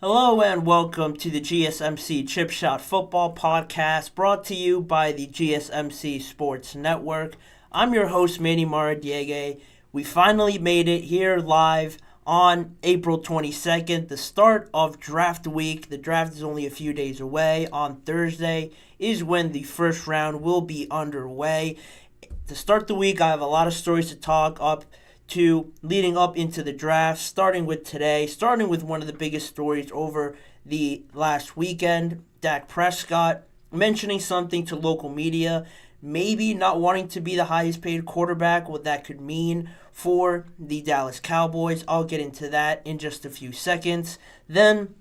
Hello and welcome to the GSMC Chip Shot Football Podcast, brought to you by the GSMC Sports Network. I'm your host, Manny Maradiege. We finally made it here live on April 22nd, the start of draft week. The draft is only a few days away. On Thursday is when the first round will be underway. To start the week, I have a lot of stories to talk up to leading up into the draft, starting with today, starting with one of the biggest stories over the last weekend, Dak Prescott mentioning something to local media, maybe not wanting to be the highest paid quarterback, what that could mean for the Dallas Cowboys. I'll get into that in just a few seconds. Then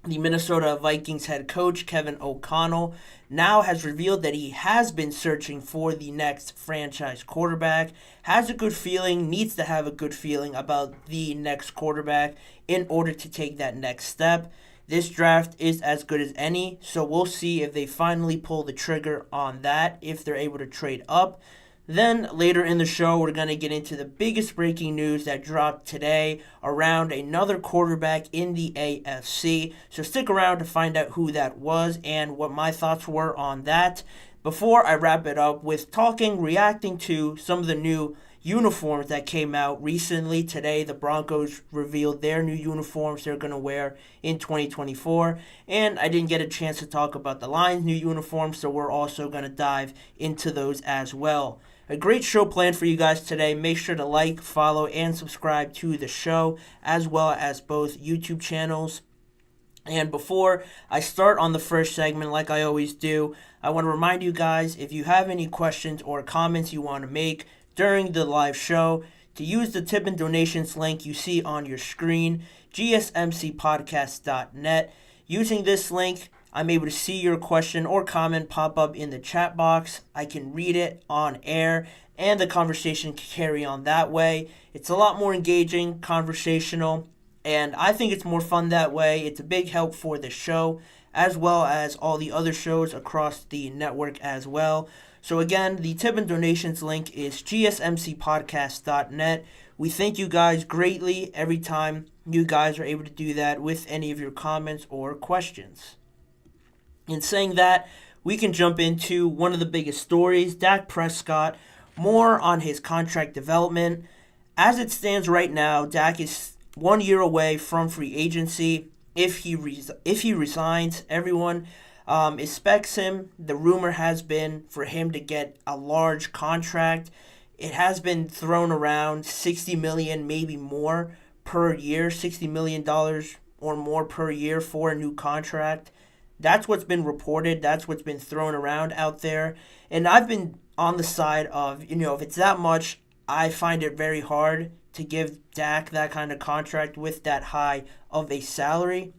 the Minnesota Vikings head coach, Kevin O'Connell, now has revealed that he has been searching for the next franchise quarterback, has a good feeling, needs to have a good feeling about the next quarterback in order to take that next step. This draft is as good as any, so we'll see if they finally pull the trigger on that, if they're able to trade up. Then later in the show, we're going to get into the biggest breaking news that dropped today around another quarterback in the AFC. So stick around to find out who that was and what my thoughts were on that. Before I wrap it up with reacting to some of the new uniforms that came out recently. Today, the Broncos revealed their new uniforms they're going to wear in 2024. And I didn't get a chance to talk about the Lions' new uniforms, so we're also going to dive into those as well. A great show planned for you guys today. Make sure to like, follow, and subscribe to the show, as well as both YouTube channels. And before I start on the first segment, like I always do, I want to remind you guys, if you have any questions or comments you want to make during the live show, to use the tip and donations link you see on your screen, gsmcpodcast.net. Using this link, I'm able to see your question or comment pop up in the chat box. I can read it on air, and the conversation can carry on that way. It's a lot more engaging, conversational, and I think it's more fun that way. It's a big help for the show, as well as all the other shows across the network as well. So again, the tip and donations link is gsmcpodcast.net. We thank you guys greatly every time you guys are able to do that with any of your comments or questions. In saying that, we can jump into one of the biggest stories, Dak Prescott, more on his contract development. As it stands right now, Dak is 1 year away from free agency. If he resigns, everyone expects him. The rumor has been for him to get a large contract. It has been thrown around $60 million, maybe more per year, $60 million or more per year for a new contract. That's what's been reported. That's what's been thrown around out there. And I've been on the side of, if it's that much, I find it very hard to give Dak that kind of contract with that high of a salary.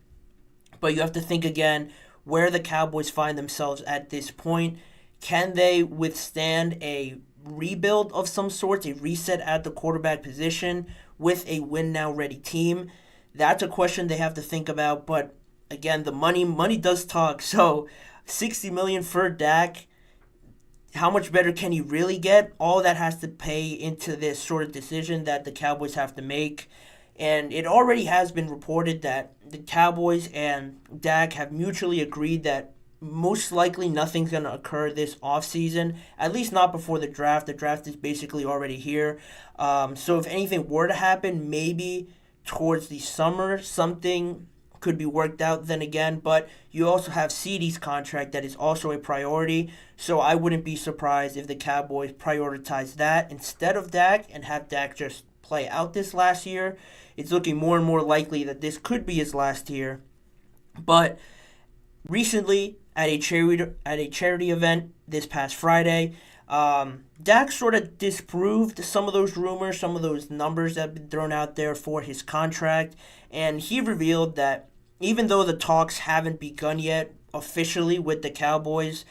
But you have to think again where the Cowboys find themselves at this point. Can they withstand a rebuild of some sort, a reset at the quarterback position with a win-now-ready team? That's a question they have to think about. But again, the money does talk. So $60 million for Dak, how much better can you really get? All that has to pay into this sort of decision that the Cowboys have to make. And it already has been reported that the Cowboys and Dak have mutually agreed that most likely nothing's going to occur this offseason, at least not before the draft. The draft is basically already here. So if anything were to happen, maybe towards the summer, something could be worked out then again, but you also have CeeDee's contract that is also a priority, so I wouldn't be surprised if the Cowboys prioritize that instead of Dak and have Dak just play out this last year. It's looking more and more likely that this could be his last year. But recently, at a charity event this past Friday, Dak sort of disproved some of those rumors, some of those numbers that have been thrown out there for his contract, and he revealed that even though the talks haven't begun yet officially with the Cowboys,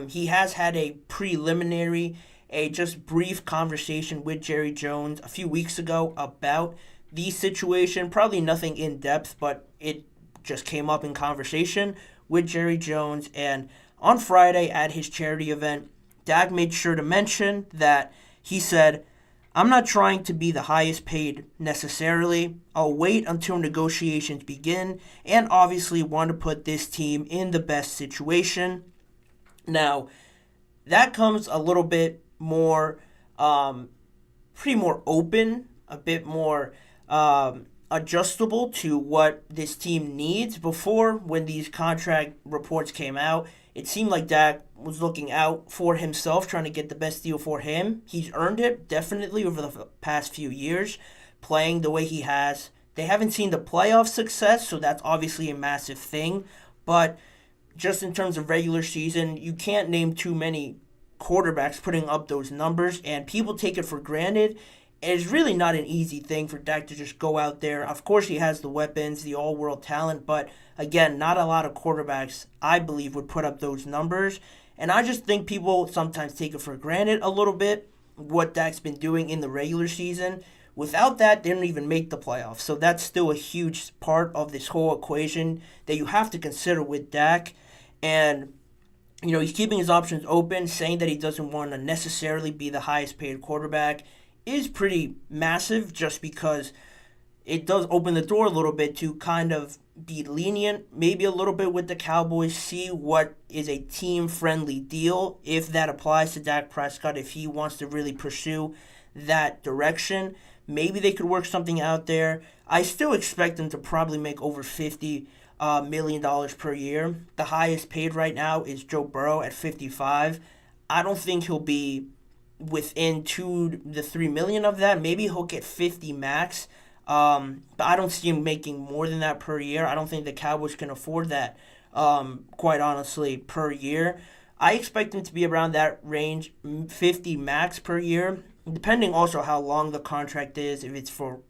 he has had a preliminary, a just brief conversation with Jerry Jones a few weeks ago about the situation. Probably nothing in depth, but it just came up in conversation with Jerry Jones. And on Friday at his charity event, Dak made sure to mention that he said, "I'm not trying to be the highest paid necessarily. I'll wait until negotiations begin and obviously want to put this team in the best situation." Now, that comes a little bit more, pretty more open, a bit more adjustable to what this team needs. Before, when these contract reports came out, it seemed like Dak was looking out for himself, trying to get the best deal for him. He's earned it, definitely, over the past few years, playing the way he has. They haven't seen the playoff success, so that's obviously a massive thing. But just in terms of regular season, you can't name too many quarterbacks putting up those numbers, and people take it for granted. It's really not an easy thing for Dak to just go out there. Of course, he has the weapons, the all-world talent, but again, not a lot of quarterbacks, I believe, would put up those numbers. And I just think people sometimes take it for granted a little bit, what Dak's been doing in the regular season. Without that, they didn't even make the playoffs. So that's still a huge part of this whole equation that you have to consider with Dak. And, you know, he's keeping his options open, saying that he doesn't want to necessarily be the highest paid quarterback is pretty massive, just because it does open the door a little bit to kind of be lenient, maybe a little bit with the Cowboys, see what is a team-friendly deal, if that applies to Dak Prescott, if he wants to really pursue that direction. Maybe they could work something out there. I still expect him to probably make over $50 million per year. The highest paid right now is Joe Burrow at 55. I don't think he'll be within 2 to 3 million of that. Maybe he'll get 50 max. But I don't see him making more than that per year. I don't think the Cowboys can afford that, quite honestly, per year. I expect him to be around that range, 50 max per year, depending also how long the contract is, if it's for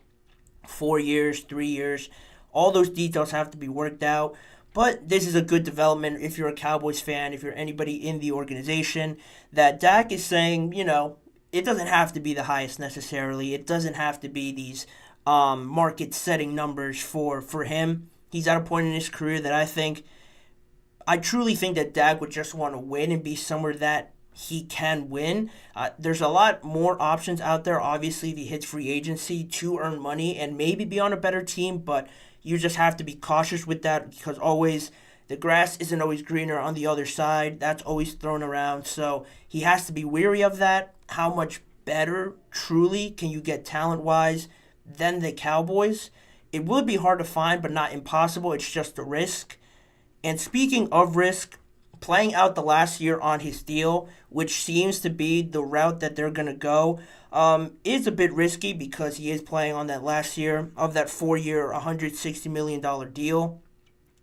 4 years, 3 years. All those details have to be worked out. But this is a good development if you're a Cowboys fan, if you're anybody in the organization, that Dak is saying, you know, it doesn't have to be the highest necessarily. It doesn't have to be these market-setting numbers for him. He's at a point in his career that I truly think that Dak would just want to win and be somewhere that he can win. There's a lot more options out there, obviously, if he hits free agency to earn money and maybe be on a better team, but you just have to be cautious with that, because always the grass isn't always greener on the other side. That's always thrown around. So he has to be wary of that. How much better, truly, can you get talent-wise than the Cowboys? It would be hard to find, but not impossible. It's just a risk. And speaking of risk, playing out the last year on his deal, which seems to be the route that they're going to go, is a bit risky, because he is playing on that last year of that 4-year, $160 million deal.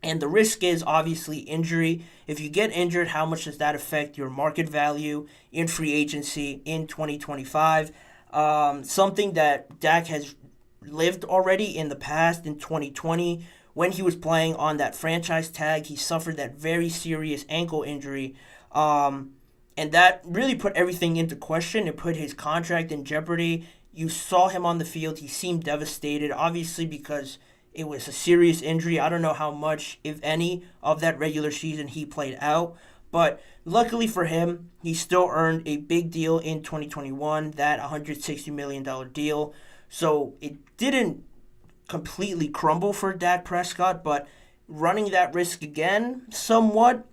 And the risk is obviously injury. If you get injured, how much does that affect your market value in free agency in 2025? Something that Dak has lived already in the past. In 2020, when he was playing on that franchise tag, he suffered that very serious ankle injury. And that really put everything into question. It put his contract in jeopardy. You saw him on the field. He seemed devastated, obviously, because it was a serious injury. I don't know how much, if any, of that regular season he played out. But luckily for him, he still earned a big deal in 2021, that $160 million deal. So it didn't completely crumble for Dak Prescott, but running that risk again somewhat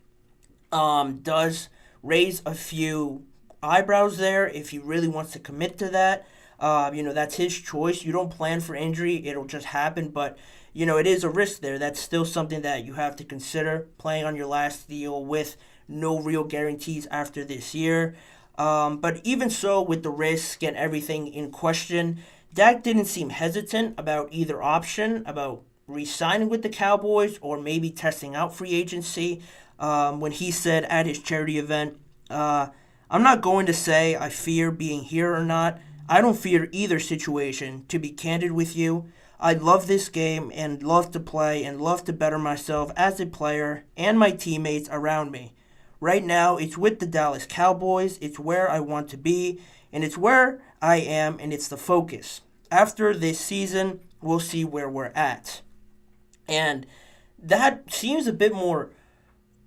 does raise a few eyebrows there if he really wants to commit to that. That's his choice. You don't plan for injury. It'll just happen. But it is a risk there. That's still something that you have to consider, playing on your last deal with no real guarantees after this year. But even so, with the risk and everything in question, Dak didn't seem hesitant about either option, about re-signing with the Cowboys or maybe testing out free agency. When he said at his charity event, I'm not going to say I fear being here or not. I don't fear either situation, to be candid with you. I love this game and love to play and love to better myself as a player and my teammates around me. Right now, it's with the Dallas Cowboys. It's where I want to be, and it's where I am, and it's the focus. After this season, we'll see where we're at. And that seems a bit more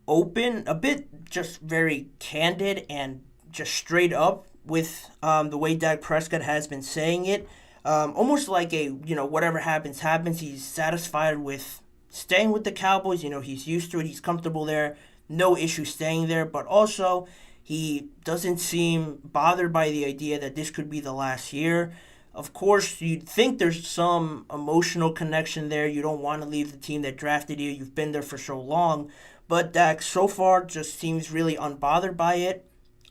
open, a bit just very candid and just straight up with the way Dak Prescott has been saying it. Almost like whatever happens, happens. He's satisfied with staying with the Cowboys. He's used to it. He's comfortable there. No issue staying there. But also, he doesn't seem bothered by the idea that this could be the last year. Of course, you'd think there's some emotional connection there. You don't want to leave the team that drafted you. You've been there for so long. But Dak so far just seems really unbothered by it.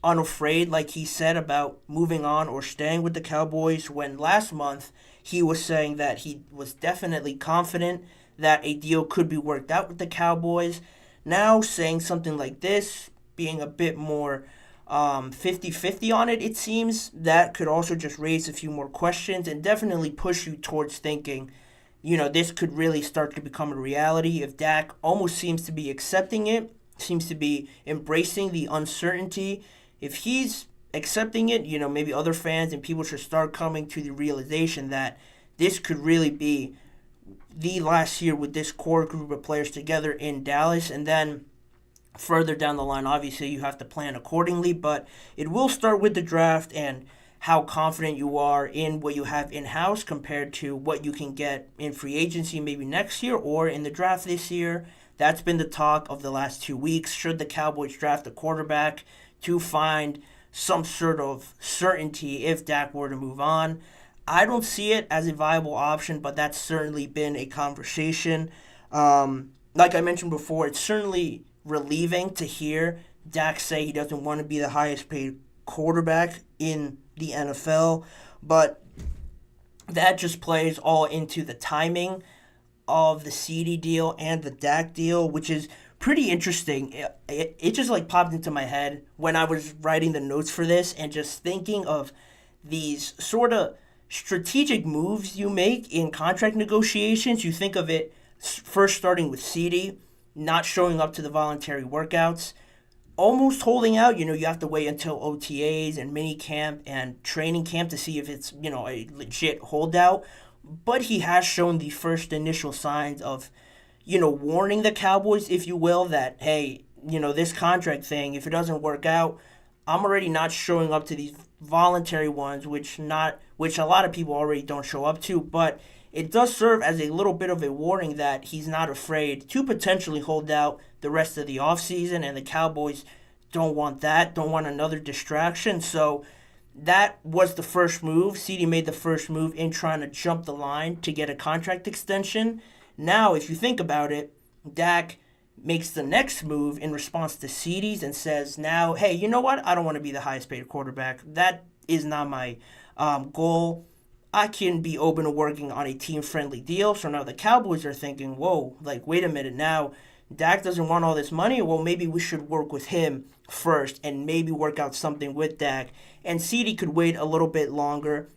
Unafraid, like he said, about moving on or staying with the Cowboys, when last month he was saying that he was definitely confident that a deal could be worked out with the Cowboys. Now saying something like this, being a bit more 50-50 on it, it seems, that could also just raise a few more questions and definitely push you towards thinking, this could really start to become a reality if Dak almost seems to be accepting it, seems to be embracing the uncertainty. If he's accepting it, maybe other fans and people should start coming to the realization that this could really be the last year with this core group of players together in Dallas. And then further down the line, obviously, you have to plan accordingly. But it will start with the draft and how confident you are in what you have in-house compared to what you can get in free agency maybe next year or in the draft this year. That's been the talk of the last 2 weeks. Should the Cowboys draft a quarterback to find some sort of certainty if Dak were to move on? I don't see it as a viable option, but that's certainly been a conversation. Like I mentioned before, it's certainly relieving to hear Dak say he doesn't want to be the highest paid quarterback in the NFL, but that just plays all into the timing of the CD deal and the Dak deal, which is pretty interesting. It just popped into my head when I was writing the notes for this and just thinking of these sort of strategic moves you make in contract negotiations. You think of it first starting with CD, not showing up to the voluntary workouts, almost holding out. You have to wait until OTAs and mini camp and training camp to see if it's, a legit holdout. But he has shown the first initial signs of, warning the Cowboys, if you will, that, hey, this contract thing, if it doesn't work out, I'm already not showing up to these voluntary ones, which a lot of people already don't show up to. But it does serve as a little bit of a warning that he's not afraid to potentially hold out the rest of the offseason, and the Cowboys don't want that, don't want another distraction. So that was the first move. CD made the first move in trying to jump the line to get a contract extension. Now, if you think about it, Dak makes the next move in response to CD's and says now, hey, you know what? I don't want to be the highest paid quarterback. That is not my goal. I can be open to working on a team-friendly deal. So now the Cowboys are thinking, whoa, wait a minute now. Dak doesn't want all this money. Well, maybe we should work with him first and maybe work out something with Dak. And CD could wait a little bit longer,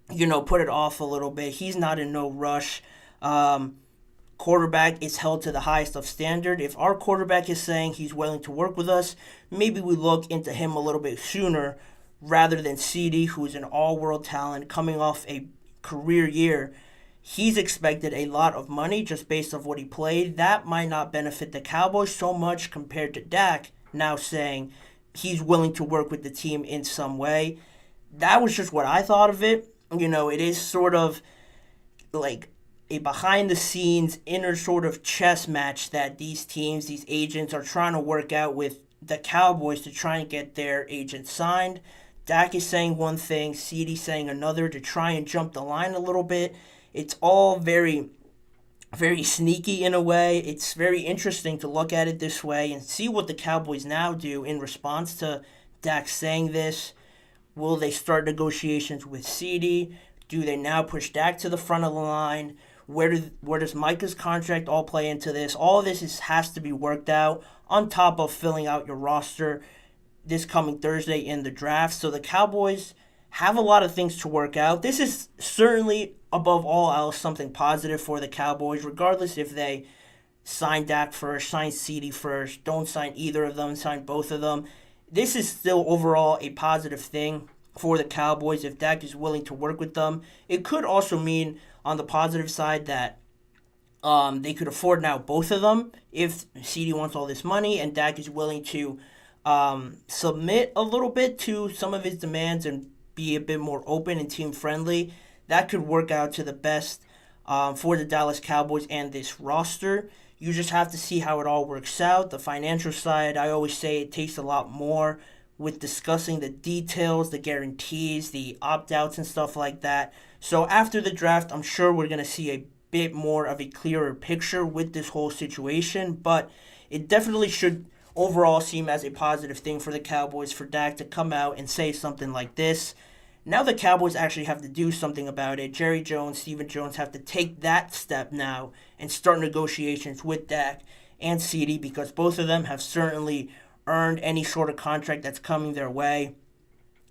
put it off a little bit. He's not in no rush. Quarterback is held to the highest of standard. If our quarterback is saying he's willing to work with us, maybe we look into him a little bit sooner rather than CD, who's an all-world talent coming off a career year. He's expected a lot of money just based off what he played. That might not benefit the Cowboys so much compared to Dak now saying he's willing to work with the team in some way. That was just what I thought of it. It is sort of like a behind-the-scenes inner sort of chess match that these teams, these agents are trying to work out with the Cowboys to try and get their agent signed. Dak is saying one thing, CD saying another to try and jump the line a little bit. It's all very very sneaky in a way. It's very interesting to look at it this way and see what the Cowboys now do in response to Dak saying this. Will they start negotiations with CD? Do they now push Dak to the front of the line? Where does Micah's contract all play into this? All of this has to be worked out on top of filling out your roster this coming Thursday in the draft. So the Cowboys have a lot of things to work out. This is certainly, above all else, something positive for the Cowboys, regardless if they sign Dak first, sign CD first, don't sign either of them, sign both of them. This is still overall a positive thing for the Cowboys if Dak is willing to work with them. It could also mean, on the positive side, that they could afford now both of them if CD wants all this money and Dak is willing to submit a little bit to some of his demands and be a bit more open and team friendly. That could work out to the best for the Dallas Cowboys and this roster. You just have to see how it all works out. The financial side, I always say it takes a lot more with discussing the details, the guarantees, the opt-outs and stuff like that. So after the draft, I'm sure we're going to see a bit more of a clearer picture with this whole situation, but it definitely should overall seem as a positive thing for the Cowboys for Dak to come out and say something like this. Now the Cowboys actually have to do something about it. Jerry Jones, Stephen Jones have to take that step now and start negotiations with Dak and CD because both of them have certainly earned any sort of contract that's coming their way.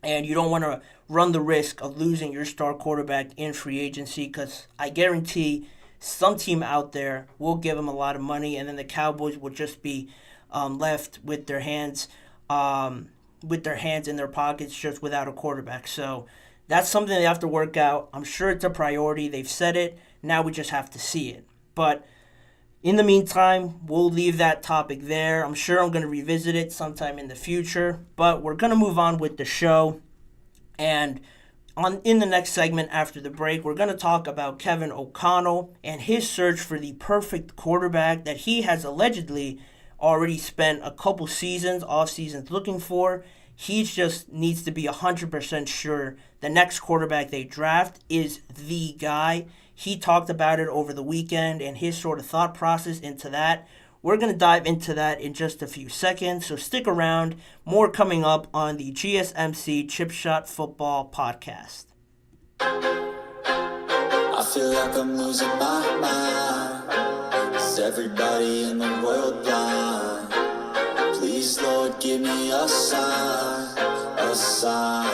And you don't want to run the risk of losing your star quarterback in free agency because I guarantee some team out there will give him a lot of money and then the Cowboys will just be left with their hands in their pockets just without a quarterback. So that's something they have to work out. I'm sure it's a priority. They've said it. Now we just have to see it. But in the meantime, we'll leave that topic there. I'm sure I'm going to revisit it sometime in the future. But we're going to move on with the show. And in the next segment after the break, we're going to talk about Kevin O'Connell and his search for the perfect quarterback that he has allegedly already spent a couple seasons, off seasons, looking for. He just needs to be 100% sure the next quarterback they draft is the guy. He talked about it over the weekend and his sort of thought process into that. We're going to dive into that in just a few seconds, so stick around. More coming up on the GSMC Chip Shot Football Podcast. I feel like I'm losing my mind. Is everybody in the world blind? Please, Lord, give me a sign, a sign.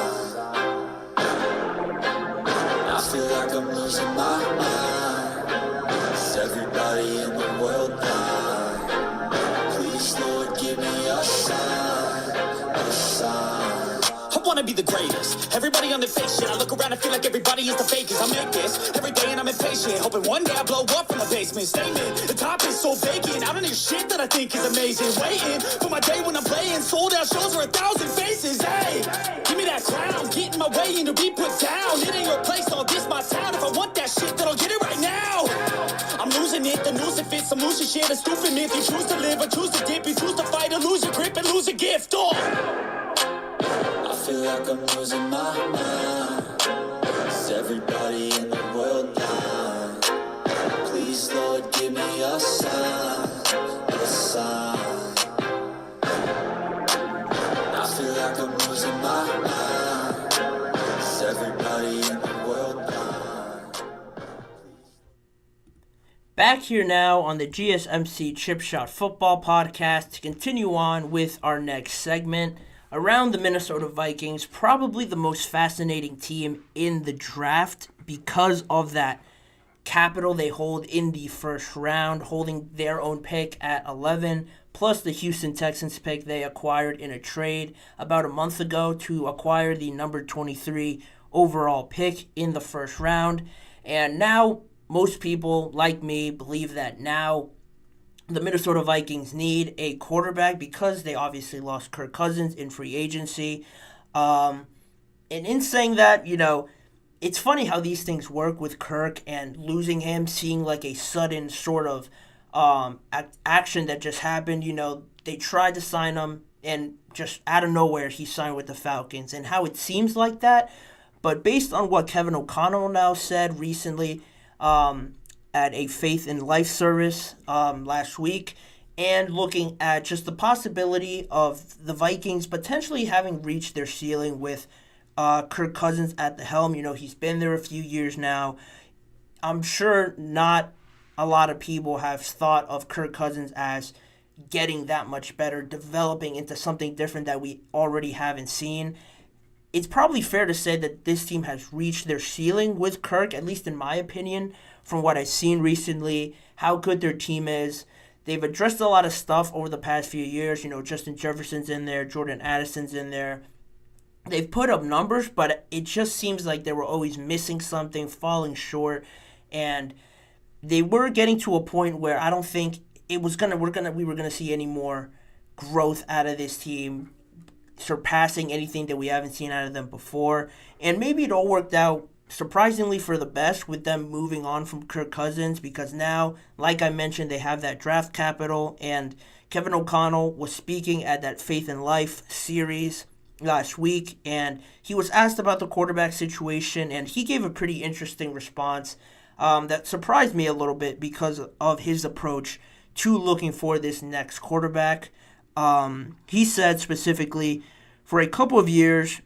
I feel like I'm losing my mind. Is everybody in the world blind? Please, Lord, give me a sign, a sign. I wanna be the greatest. Everybody on their face shit. I look around and feel like everybody is the fakest. I make this every day and I'm impatient, hoping one day I blow up from the basement. Statement, the top is so vacant. I don't hear shit that I think is amazing. Waiting for my day when I'm playing sold out shows for 1,000 faces. Hey, give me that crown, get in my way and to be put down. It ain't your place, all this my town. If I want that shit, then I'll get it right now. I'm losing it, the news it fits. I'm losing shit, a stupid myth. You choose to live or choose to dip. You choose to fight or lose your grip and lose a gift. I feel like I'm losing my mind. Is everybody in the world blind? Please, Lord, give me a sign, a sign. I feel like I'm losing my mind. Is everybody in the world blind? Back here now on the GSMC Chip Shot Football Podcast to continue on with our next segment. Around the Minnesota Vikings, probably the most fascinating team in the draft because of that capital they hold in the first round, holding their own pick at 11, plus the Houston Texans pick they acquired in a trade about a month ago to acquire the number 23 overall pick in the first round. And now most people, like me, believe that now the Minnesota Vikings need a quarterback because they obviously lost Kirk Cousins in free agency. And in saying that, it's funny how these things work with Kirk and losing him, seeing like a sudden sort of action that just happened. They tried to sign him and just out of nowhere he signed with the Falcons and how it seems like that. But based on what Kevin O'Connell now said recently, at a Faith in Life service last week, and looking at just the possibility of the Vikings potentially having reached their ceiling with Kirk Cousins at the helm. He's been there a few years now. I'm sure not a lot of people have thought of Kirk Cousins as getting that much better, developing into something different that we already haven't seen. It's probably fair to say that this team has reached their ceiling with Kirk, at least in my opinion, from what I've seen recently, how good their team is. They've addressed a lot of stuff over the past few years. Justin Jefferson's in there, Jordan Addison's in there. They've put up numbers, but it just seems like they were always missing something, falling short, and they were getting to a point where I don't think we were gonna see any more growth out of this team, surpassing anything that we haven't seen out of them before. And maybe it all worked out surprisingly for the best with them moving on from Kirk Cousins, because now, like I mentioned, they have that draft capital. And Kevin O'Connell was speaking at that Faith in Life series last week, and he was asked about the quarterback situation, and he gave a pretty interesting response that surprised me a little bit because of his approach to looking for this next quarterback. He said specifically, for a couple of years,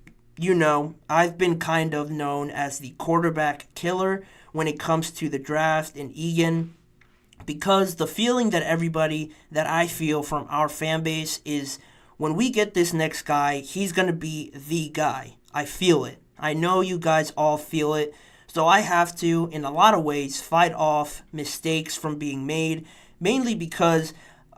I've been kind of known as the quarterback killer when it comes to the draft and Egan, because the feeling that I feel from our fan base is when we get this next guy, he's going to be the guy. I feel it. I know you guys all feel it. So I have to, in a lot of ways, fight off mistakes from being made, mainly because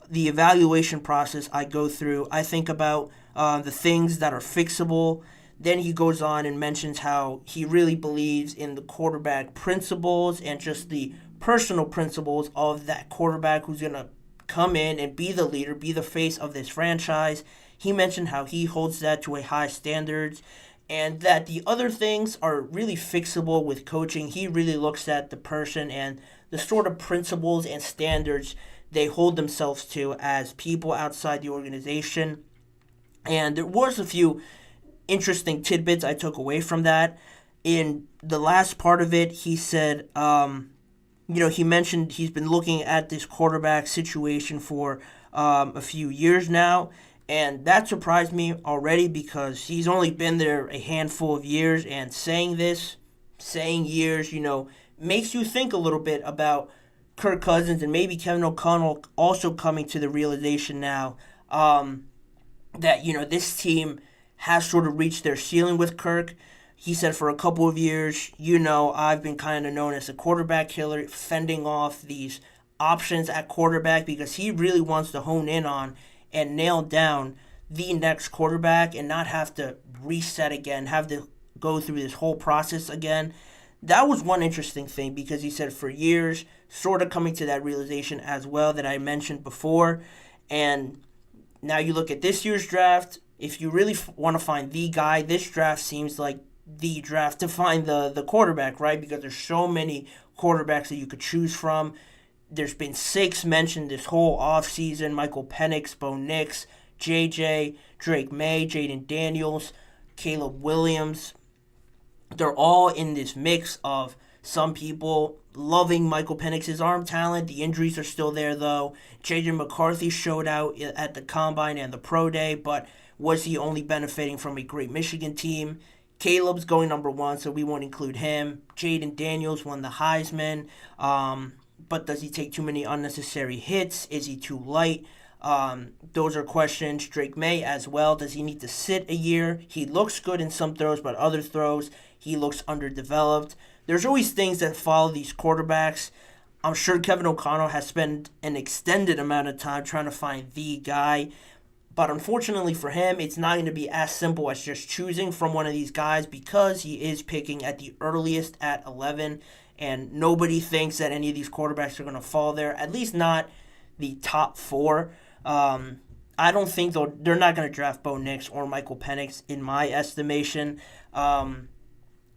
the evaluation process I go through, I think about the things that are fixable. Then he goes on and mentions how he really believes in the quarterback principles and just the personal principles of that quarterback who's going to come in and be the leader, be the face of this franchise. He mentioned how he holds that to a high standards, and that the other things are really fixable with coaching. He really looks at the person and the sort of principles and standards they hold themselves to as people outside the organization. And there was a few interesting tidbits I took away from that. In the last part of it, he said, he mentioned he's been looking at this quarterback situation for a few years now. And that surprised me already because he's only been there a handful of years. And saying years, makes you think a little bit about Kirk Cousins and maybe Kevin O'Connell also coming to the realization now that, this team has sort of reached their ceiling with Kirk. He said for a couple of years, I've been kind of known as a quarterback killer, fending off these options at quarterback because he really wants to hone in on and nail down the next quarterback and not have to reset again, have to go through this whole process again. That was one interesting thing because he said for years, sort of coming to that realization as well that I mentioned before. And now you look at this year's draft, if you really want to find the guy, this draft seems like the draft to find the quarterback, right? Because there's so many quarterbacks that you could choose from. There's been 6 mentioned this whole offseason: Michael Penix, Bo Nix, JJ, Drake May, Jaden Daniels, Caleb Williams. They're all in this mix of some people loving Michael Penix's arm talent. The injuries are still there, though. JJ McCarthy showed out at the Combine and the Pro Day, but was he only benefiting from a great Michigan team? Caleb's going number 1, so we won't include him. Jaden Daniels won the Heisman. But does he take too many unnecessary hits? Is he too light? Those are questions. Drake May as well. Does he need to sit a year? He looks good in some throws, but other throws, he looks underdeveloped. There's always things that follow these quarterbacks. I'm sure Kevin O'Connell has spent an extended amount of time trying to find the guy. But unfortunately for him, it's not going to be as simple as just choosing from one of these guys because he is picking at the earliest at 11. And nobody thinks that any of these quarterbacks are going to fall there, at least not the top 4. I don't think they're not going to draft Bo Nix or Michael Penix in my estimation. At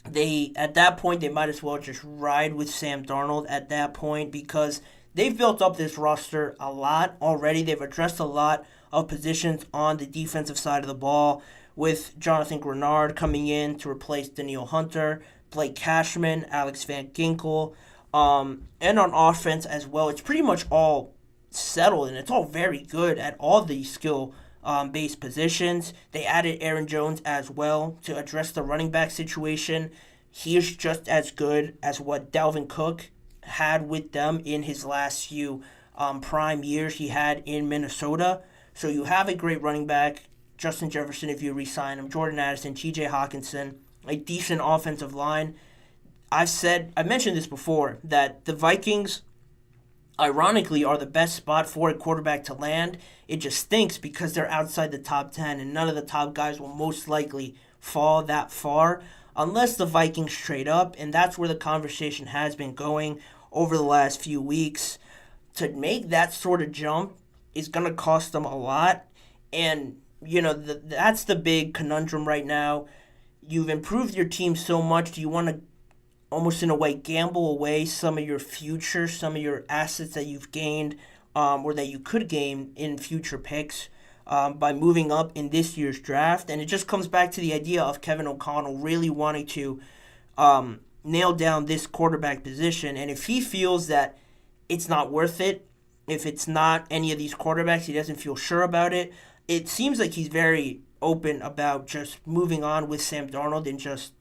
that point, they might as well just ride with Sam Darnold at that point because they've built up this roster a lot already. They've addressed a lot of positions on the defensive side of the ball with Jonathan Grenard coming in to replace Danielle Hunter, Blake Cashman, Alex Van Ginkel, And on offense as well. It's pretty much all settled, and it's all very good at all the skill based positions. They added Aaron Jones as well to address the running back situation. He is just as good as what Dalvin Cook had with them in his last few prime years he had in Minnesota. So you have a great running back, Justin Jefferson if you re-sign him, Jordan Addison, TJ Hawkinson, a decent offensive line. I mentioned this before, that the Vikings, ironically, are the best spot for a quarterback to land. It just stinks because they're outside the top 10, and none of the top guys will most likely fall that far unless the Vikings trade up, and that's where the conversation has been going over the last few weeks. To make that sort of jump is going to cost them a lot, and that's the big conundrum right now. You've improved your team so much. Do you want to almost in a way gamble away some of your future, some of your assets that you've gained or that you could gain in future picks by moving up in this year's draft? And it just comes back to the idea of Kevin O'Connell really wanting to nail down this quarterback position. And if he feels that it's not worth it, if it's not any of these quarterbacks, he doesn't feel sure about it, it seems like he's very open about just moving on with Sam Darnold and just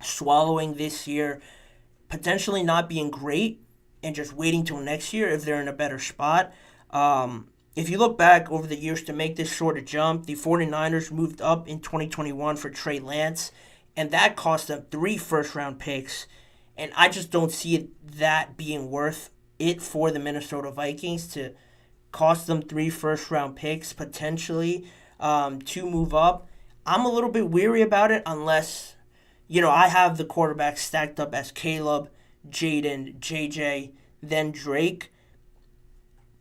swallowing this year, potentially not being great, and just waiting till next year if they're in a better spot. If you look back over the years to make this sort of jump, the 49ers moved up in 2021 for Trey Lance, and that cost them 3 first-round picks, and I just don't see that being worth it for the Minnesota Vikings to cost them 3 first-round picks potentially to move up. I'm a little bit weary about it unless I have the quarterbacks stacked up as Caleb, Jaden, JJ, then Drake.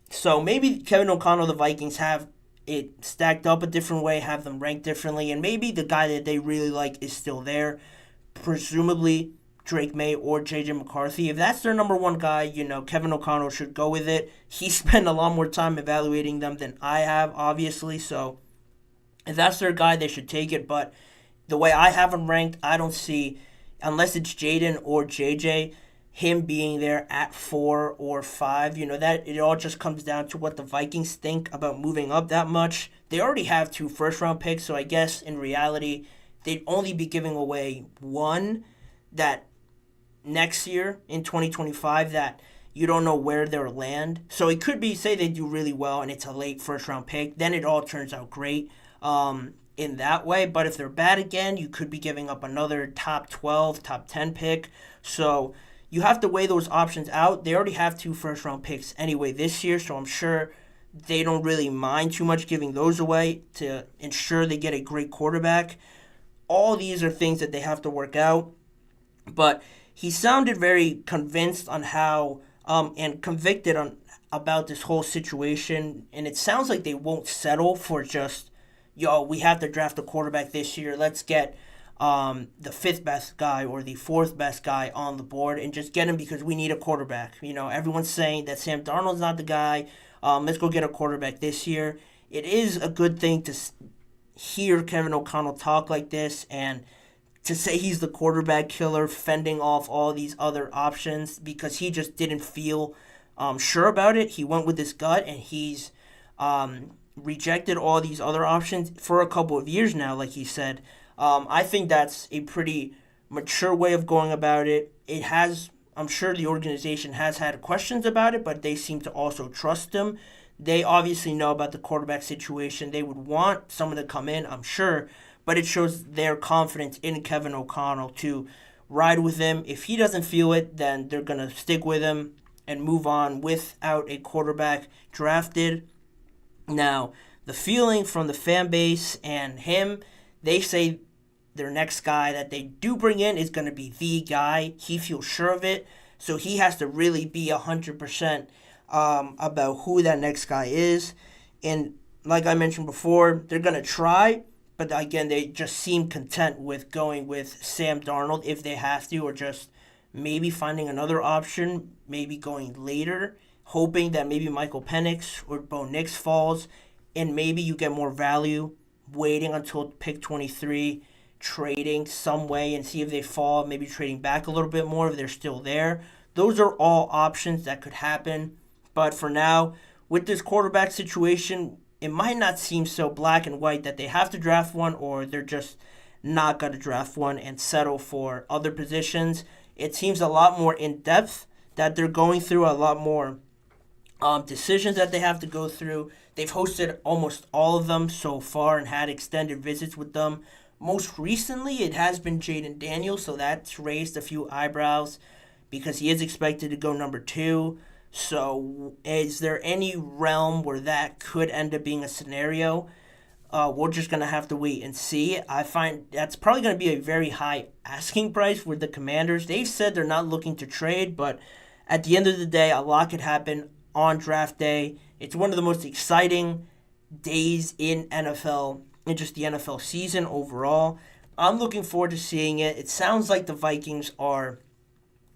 So maybe Kevin O'Connell, the Vikings, have it stacked up a different way, have them ranked differently, and maybe the guy that they really like is still there. Presumably Drake May or JJ McCarthy. If that's their number one guy, Kevin O'Connell should go with it. He spent a lot more time evaluating them than I have, obviously. So if that's their guy, they should take it. But the way I have him ranked, I don't see, unless it's Jaden or JJ, him being there at 4 or 5. That it all just comes down to what the Vikings think about moving up that much. They already have 2 first-round picks, so I guess in reality, they'd only be giving away one that next year in 2025 that you don't know where they'll land. So it could be, say they do really well and it's a late first-round pick, then it all turns out great. In that way, but if they're bad again, you could be giving up another top 12, top 10 pick. So you have to weigh those options out. They already have 2 first-round picks anyway this year, so I'm sure they don't really mind too much giving those away to ensure they get a great quarterback. All these are things that they have to work out, but he sounded very convinced on how and convicted about this whole situation, and it sounds like they won't settle for just we have to draft a quarterback this year. Let's get the 5th best guy or the 4th best guy on the board and just get him because we need a quarterback. Everyone's saying that Sam Darnold's not the guy. Let's go get a quarterback this year. It is a good thing to hear Kevin O'Connell talk like this and to say he's the quarterback killer, fending off all these other options because he just didn't feel sure about it. He went with his gut, and he's rejected all these other options for a couple of years now, like he said. I think that's a pretty mature way of going about it. I'm sure the organization has had questions about it, but they seem to also trust him. They obviously know about the quarterback situation. They would want someone to come in, I'm sure, but it shows their confidence in Kevin O'Connell to ride with him. If he doesn't feel it, then they're going to stick with him and move on without a quarterback drafted. Now, the feeling from the fan base and him, they say their next guy that they do bring in is going to be the guy. He feels sure of it, so he has to really be 100% about who that next guy is. And like I mentioned before, they're going to try, but again, they just seem content with going with Sam Darnold if they have to, or just maybe finding another option, maybe going later, hoping that maybe Michael Penix or Bo Nix falls, and maybe you get more value waiting until pick 23, trading some way and see if they fall, maybe trading back a little bit more if they're still there. Those are all options that could happen. But for now, with this quarterback situation, it might not seem so black and white that they have to draft one or they're just not going to draft one and settle for other positions. It seems a lot more in depth, that they're going through a lot more decisions that they have to go through. They've hosted almost all of them so far and had extended visits with them. Most recently, it has been Jaden Daniels, so that's raised a few eyebrows because he is expected to go number 2. So is there any realm where that could end up being a scenario? We're just going to have to wait and see. I find that's probably going to be a very high asking price with the Commanders. They've said they're not looking to trade, but at the end of the day, a lot could happen on draft day. It's one of the most exciting days in just the NFL season overall. I'm looking forward to seeing it. It sounds like the Vikings are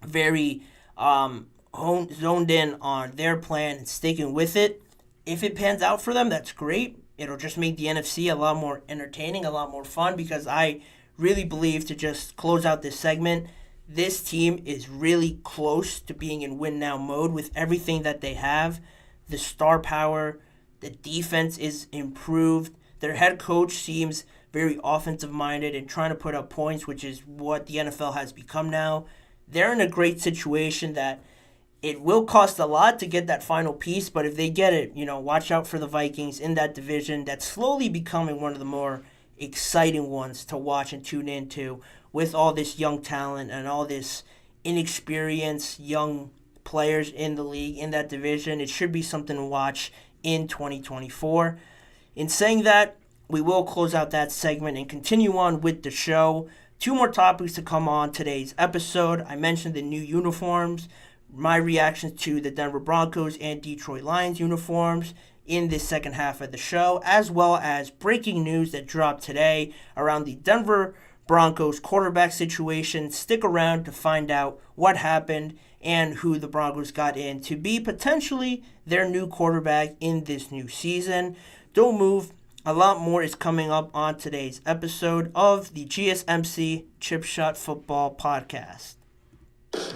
very zoned in on their plan and sticking with it. If it pans out for them, that's great. It'll just make the NFC a lot more entertaining, a lot more fun, because I really believe, to just close out this segment, this team is really close to being in win-now mode with everything that they have. The star power, the defense is improved. Their head coach seems very offensive-minded and trying to put up points, which is what the NFL has become now. They're in a great situation that it will cost a lot to get that final piece, but if they get it, watch out for the Vikings in that division that's slowly becoming one of the more exciting ones to watch and tune into, with all this young talent and all this inexperienced young players in the league in that division. It should be something to watch in 2024. In saying that, we will close out that segment and continue on with the show. 2 more topics to come on today's episode. I mentioned the new uniforms, my reactions to the Denver Broncos and Detroit Lions uniforms in this second half of the show, as well as breaking news that dropped today around the Denver Broncos quarterback situation. Stick around to find out what happened and who the Broncos got in to be potentially their new quarterback in this new season. Don't move. A lot more is coming up on today's episode of the GSMC Chip Shot Football Podcast.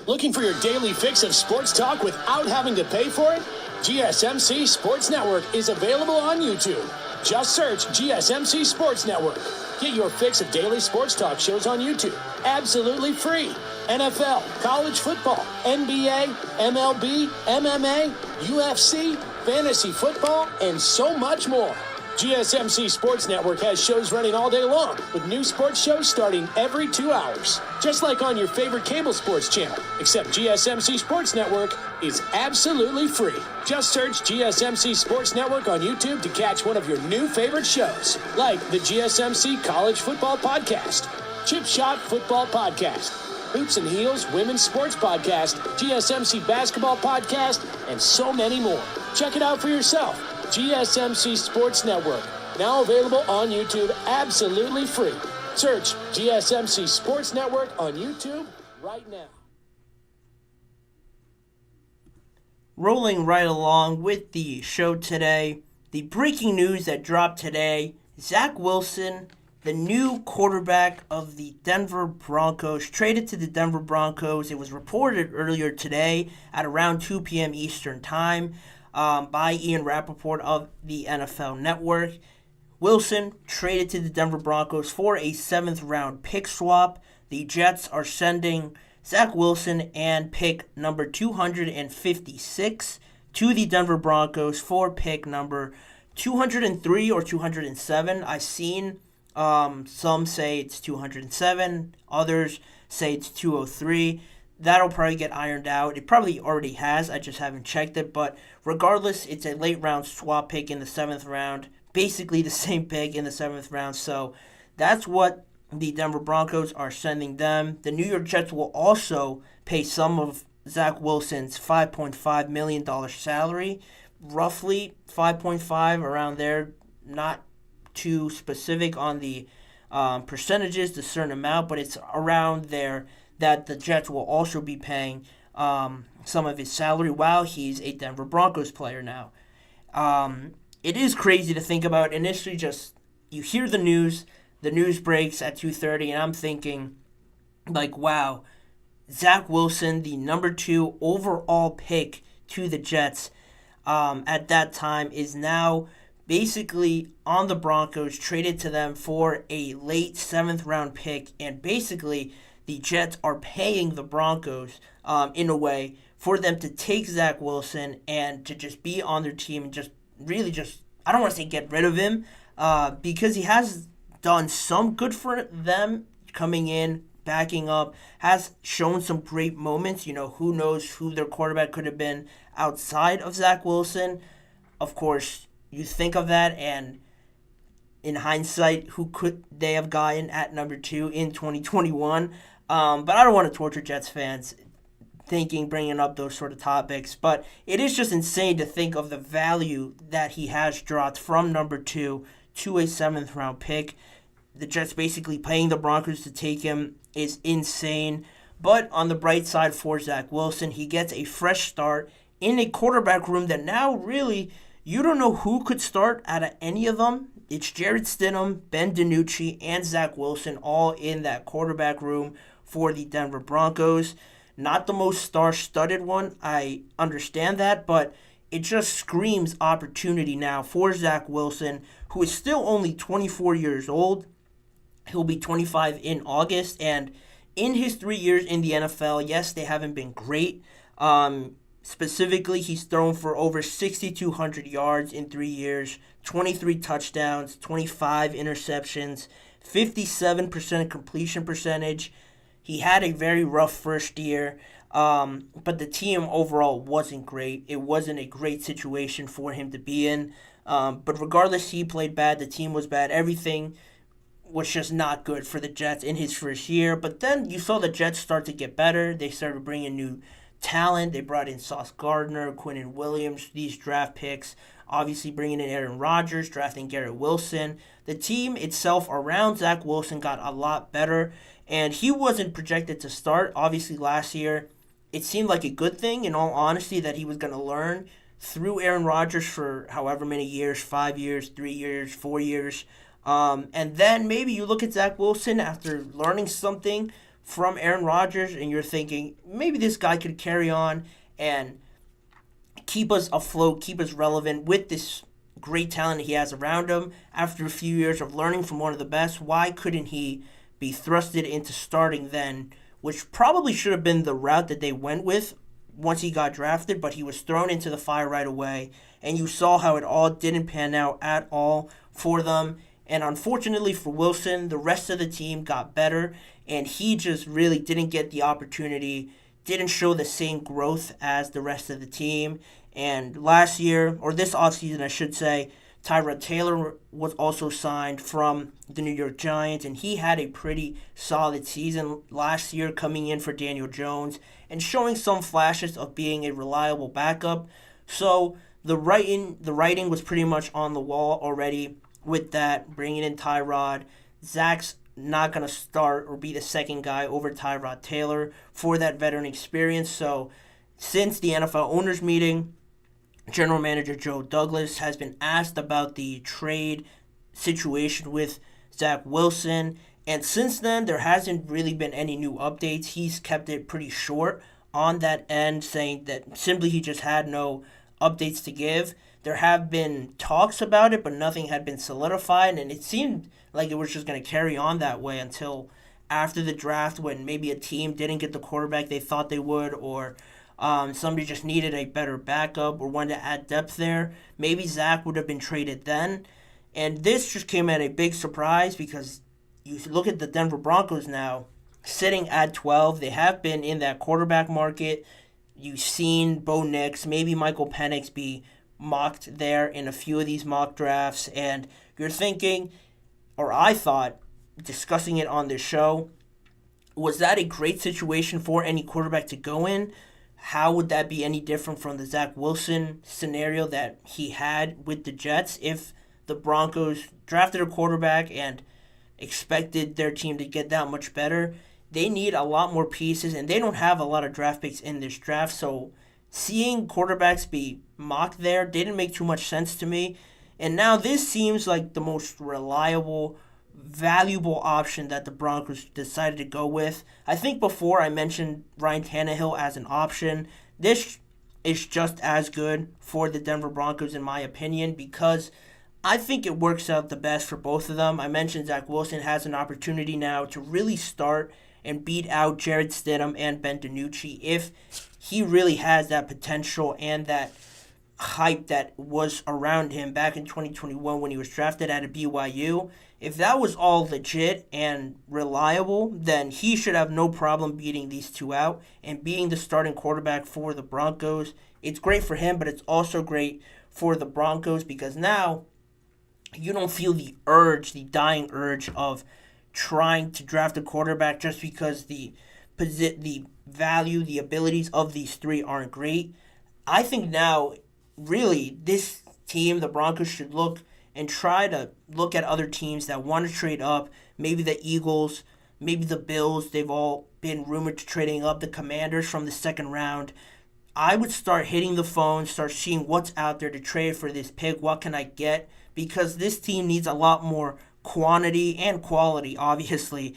Looking for your daily fix of sports talk without having to pay for it? GSMC Sports Network is available on YouTube. Just search GSMC Sports Network. Get your fix of daily sports talk shows on YouTube, absolutely free. NFL, college football, NBA, MLB, MMA, UFC, fantasy football, and so much more. GSMC Sports Network has shows running all day long, with new sports shows starting every 2 hours. Just like on your favorite cable sports channel, except GSMC Sports Network is absolutely free. Just search GSMC Sports Network on YouTube to catch one of your new favorite shows, like the GSMC College Football Podcast, Chip Shot Football Podcast, Hoops and Heels Women's Sports Podcast, GSMC Basketball Podcast, and so many more. Check it out for yourself. GSMC Sports Network, now available on YouTube absolutely free. Search GSMC Sports Network on YouTube right now. Rolling right along with the show today, the breaking news that dropped today: Zach Wilson, the new quarterback of the Denver Broncos, traded to the Denver Broncos. It was reported earlier today at around 2 p.m. Eastern Time by Ian Rappaport of the NFL Network. Wilson traded to the Denver Broncos for a 7th-round pick swap. The Jets are sending Zach Wilson and pick number 256 to the Denver Broncos for pick number 203 or 207. I've seen some say it's 207, others say it's 203. That'll probably get ironed out. It probably already has. I just haven't checked it. But regardless, it's a late-round swap pick in the 7th round. Basically the same pick in the 7th round. So that's what the Denver Broncos are sending them. The New York Jets will also pay some of Zach Wilson's $5.5 million salary. Roughly 5.5, around there. Not too specific on the percentages, the certain amount, but it's around there that the Jets will also be paying some of his salary while he's a Denver Broncos player now. It is crazy to think about. Initially, just you hear the news breaks at 2:30, and I'm thinking, like, wow, Zach Wilson, the number 2 overall pick to the Jets at that time, is now basically on the Broncos, traded to them for a late 7th round pick, and basically the Jets are paying the Broncos in a way for them to take Zach Wilson and to just be on their team and just really just, I don't want to say get rid of him, because he has done some good for them coming in, backing up, has shown some great moments. Who knows who their quarterback could have been outside of Zach Wilson. Of course, you think of that, and in hindsight, who could they have gotten at number 2 in 2021? But I don't want to torture Jets fans bringing up those sort of topics. But it is just insane to think of the value that he has dropped from number 2 to a 7th round pick. The Jets basically paying the Broncos to take him is insane. But on the bright side for Zach Wilson, he gets a fresh start in a quarterback room that now really, you don't know who could start out of any of them. It's Jarrett Stidham, Ben DiNucci, and Zach Wilson all in that quarterback room for the Denver Broncos. Not the most star-studded one, I understand that, but it just screams opportunity now for Zach Wilson, who is still only 24 years old. He'll be 25 in August, and in his 3 years in the NFL, yes, they haven't been great. Specifically, he's thrown for over 6,200 yards in 3 years, 23 touchdowns, 25 interceptions, 57% completion percentage. He had a very rough first year, but the team overall wasn't great. It wasn't a great situation for him to be in. But regardless, he played bad. The team was bad. Everything was just not good for the Jets in his first year. But then you saw the Jets start to get better. They started bringing new talent. They brought in Sauce Gardner, Quinnen Williams, these draft picks. Obviously bringing in Aaron Rodgers, drafting Garrett Wilson. The team itself around Zach Wilson got a lot better. And he wasn't projected to start. Obviously last year, it seemed like a good thing, in all honesty, that he was going to learn through Aaron Rodgers for however many years, 5 years, 3 years, 4 years. And then maybe you look at Zach Wilson after learning something from Aaron Rodgers and you're thinking, maybe this guy could carry on and keep us afloat, keep us relevant with this great talent he has around him. After a few years of learning from one of the best, why couldn't he be thrusted into starting then, which probably should have been the route that they went with once he got drafted, but he was thrown into the fire right away, and you saw how it all didn't pan out at all for them. And unfortunately for Wilson, the rest of the team got better, and he just really didn't get the opportunity, didn't show the same growth as the rest of the team. And last year, or this offseason I should say, Tyrod Taylor was also signed from the New York Giants, and he had a pretty solid season last year, coming in for Daniel Jones and showing some flashes of being a reliable backup. So the writing was pretty much on the wall already with that, bringing in Tyrod. Zach's not going to start or be the second guy over Tyrod Taylor for that veteran experience. So since the NFL owners meeting, General Manager Joe Douglas has been asked about the trade situation with Zach Wilson, and since then there hasn't really been any new updates. He's kept it pretty short on that end, saying that simply he just had no updates to give. There have been talks about it, but nothing had been solidified, and it seemed like it was just going to carry on that way until after the draft, when maybe a team didn't get the quarterback they thought they would, or somebody just needed a better backup or wanted to add depth there. Maybe Zach would have been traded then. And this just came at a big surprise, because you look at the Denver Broncos now, sitting at 12. They have been in that quarterback market. You've seen Bo Nix, maybe Michael Penix be mocked there in a few of these mock drafts. And you're thinking, or I thought, discussing it on this show, was that a great situation for any quarterback to go in? How would that be any different from the Zach Wilson scenario that he had with the Jets if the Broncos drafted a quarterback and expected their team to get that much better? They need a lot more pieces, and they don't have a lot of draft picks in this draft, so seeing quarterbacks be mocked there didn't make too much sense to me. And now this seems like the most reliable valuable option that the Broncos decided to go with. I think before I mentioned Ryan Tannehill as an option. This is just as good for the Denver Broncos in my opinion because I think it works out the best for both of them. I mentioned Zach Wilson has an opportunity now to really start and beat out Jared Stidham and Ben DiNucci if he really has that potential and that hype that was around him back in 2021 when he was drafted out of BYU. If that was all legit and reliable, then he should have no problem beating these two out and being the starting quarterback for the Broncos. It's great for him, but it's also great for the Broncos because now you don't feel the dying urge of trying to draft a quarterback just because the value, the abilities of these three aren't great. I think now, really, this team, the Broncos, should look and try to look at other teams that want to trade up. Maybe the Eagles, maybe the Bills. They've all been rumored to trading up. The Commanders from the second round. I would start hitting the phone, start seeing what's out there to trade for this pick. What can I get? Because this team needs a lot more quantity and quality, obviously,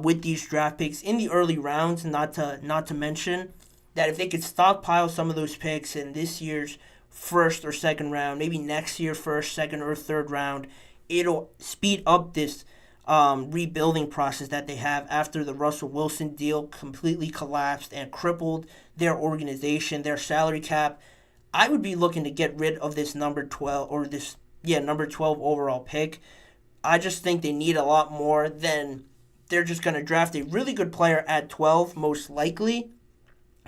with these draft picks in the early rounds. Not to mention that if they could stockpile some of those picks in this year's first or second round, maybe next year first, second, or third round, it'll speed up this rebuilding process that they have after the Russell Wilson deal completely collapsed and crippled their organization, their salary cap. I would be looking to get rid of this number 12 overall pick. I just think they need a lot more than they're just going to draft a really good player at 12, most likely,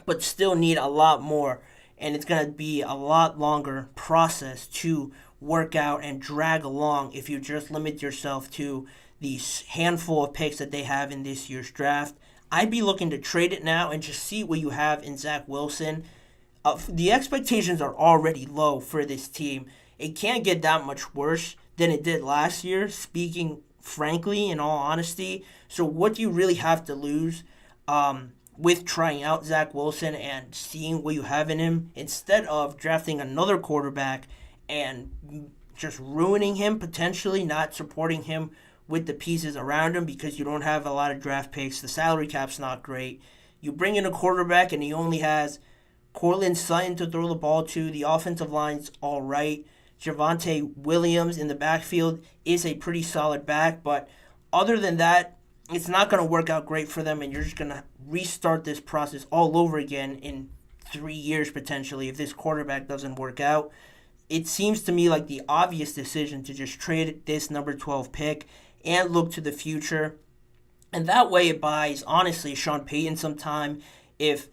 but still need a lot more. And it's going to be a lot longer process to work out and drag along if you just limit yourself to the handful of picks that they have in this year's draft. I'd be looking to trade it now and just see what you have in Zach Wilson. The expectations are already low for this team. It can't get that much worse than it did last year, speaking frankly, in all honesty. So what do you really have to lose with trying out Zach Wilson and seeing what you have in him instead of drafting another quarterback and just ruining him, potentially not supporting him with the pieces around him because you don't have a lot of draft picks. The salary cap's not great. You bring in a quarterback and he only has Cortland Sutton to throw the ball to. The offensive line's all right. Javonte Williams in the backfield is a pretty solid back, but other than that, it's not going to work out great for them, and you're just going to restart this process all over again in 3 years potentially if this quarterback doesn't work out. It seems to me like the obvious decision to just trade this number 12 pick and look to the future. And that way it buys, honestly, Sean Payton some time. If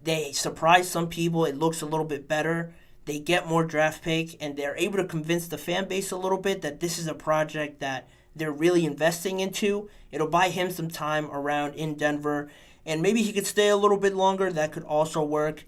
they surprise some people, it looks a little bit better. They get more draft pick, and they're able to convince the fan base a little bit that this is a project that they're really investing into. It'll buy him some time around in Denver, and maybe he could stay a little bit longer. That could also work.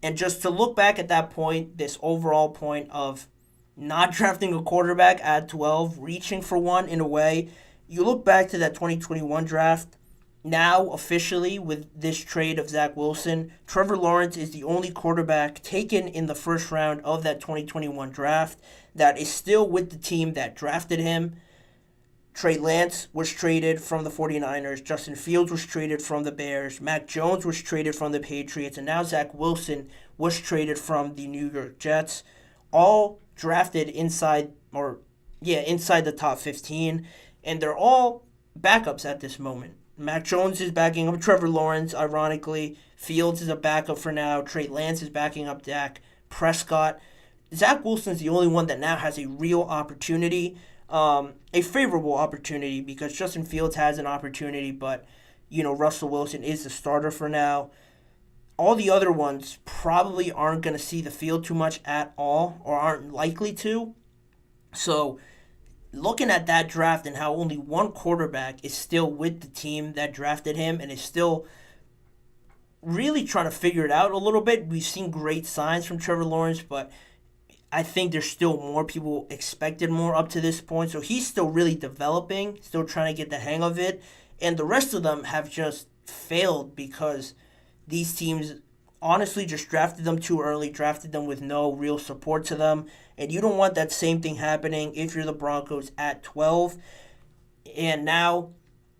And just to look back at that point, this overall point of not drafting a quarterback at 12, reaching for one in a way, you look back to that 2021 draft. Now, officially, with this trade of Zach Wilson, Trevor Lawrence is the only quarterback taken in the first round of that 2021 draft that is still with the team that drafted him. Trey Lance was traded from the 49ers. Justin Fields was traded from the Bears. Mac Jones was traded from the Patriots. And now Zach Wilson was traded from the New York Jets. All drafted inside the top 15. And they're all backups at this moment. Mac Jones is backing up Trevor Lawrence, ironically. Fields is a backup for now. Trey Lance is backing up Dak Prescott. Zach Wilson's the only one that now has a real opportunity, a favorable opportunity, because Justin Fields has an opportunity, but, Russell Wilson is the starter for now. All the other ones probably aren't going to see the field too much at all, or aren't likely to. So, looking at that draft and how only one quarterback is still with the team that drafted him and is still really trying to figure it out a little bit. We've seen great signs from Trevor Lawrence, but I think there's still more people expected more up to this point. So he's still really developing, still trying to get the hang of it. And the rest of them have just failed because these teams honestly just drafted them too early, drafted them with no real support to them. And you don't want that same thing happening if you're the Broncos at 12. And now,